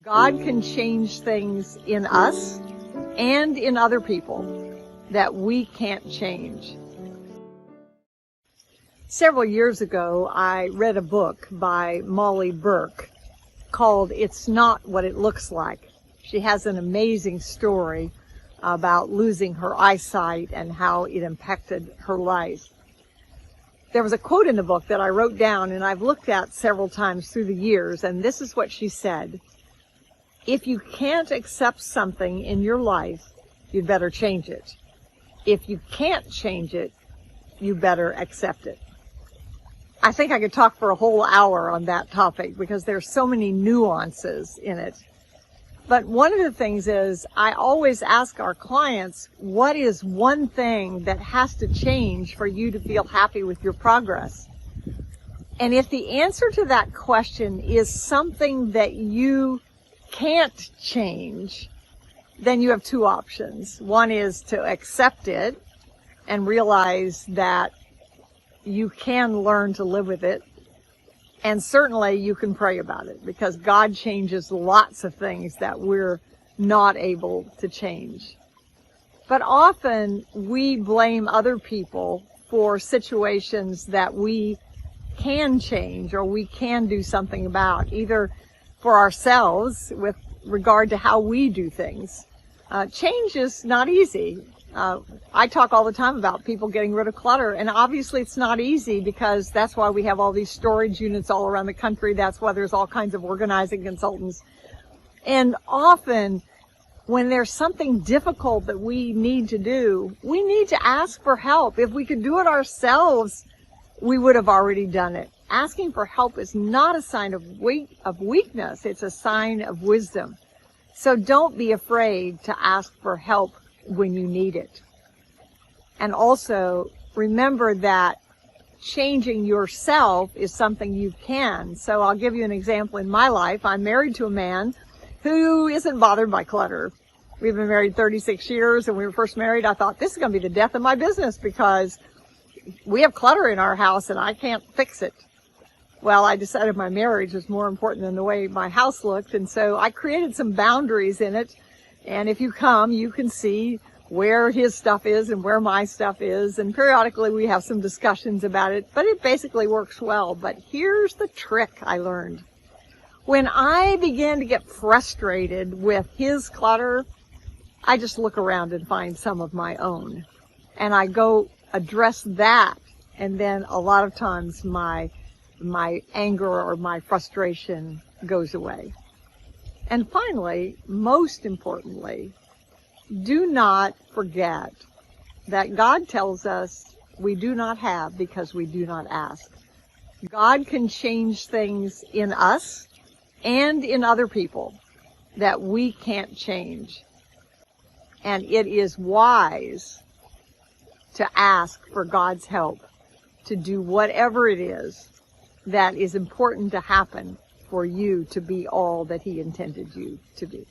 God can change things in us and in other people that we can't change. Several years ago, I read a book by Burke called "It's Not What It Looks Like." She has an amazing story about losing her eyesight and how it impacted her life. There was a quote in the book that I wrote down and I've looked at several times through the years, and this is what she said: if you can't accept something in your life, you'd better change it. If you can't change it, you better accept it. I think I could talk for a whole hour on that topic because there's so many nuances in it. But one of the things is I always ask our clients, what is one thing that has to change for you to feel happy with your progress? And if the answer to that question is something that you can't change, then you have two options. One is to accept it and realize that you can learn to live with it. And certainly you can pray about it, because God changes lots of things that we're not able to change. But often we blame other people for situations that we can change or we can do something about, either for ourselves with regard to how we do things. Change is not easy. I talk all the time about people getting rid of clutter, and obviously it's not easy because that's why we have all these storage units all around the country. That's why there's all kinds of organizing consultants. And often when there's something difficult that we need to do, we need to ask for help. If we could do it ourselves, we would have already done it. Asking for help is not a sign of weakness. It's a sign of wisdom. So don't be afraid to ask for help when you need it. And also remember that changing yourself is something you can. So I'll give you an example in my life. I'm married to a man who isn't bothered by clutter. We've been married 36 years, and when we were first married, I thought this is going to be the death of my business because we have clutter in our house and I can't fix it. Well, I decided my marriage was more important than the way my house looked, and so I created some boundaries in it. And if you come, you can see where his stuff is and where my stuff is. And periodically we have some discussions about it, but it basically works well. But here's the trick I learned. When I began to get frustrated with his clutter, I just look around and find some of my own. And I go address that. And then a lot of times my anger or my frustration goes away. And finally, most importantly, do not forget that God tells us we do not have because we do not ask. God can change things in us and in other people that we can't change. And it is wise to ask for God's help to do whatever it is that is important to happen for you to be all that He intended you to be.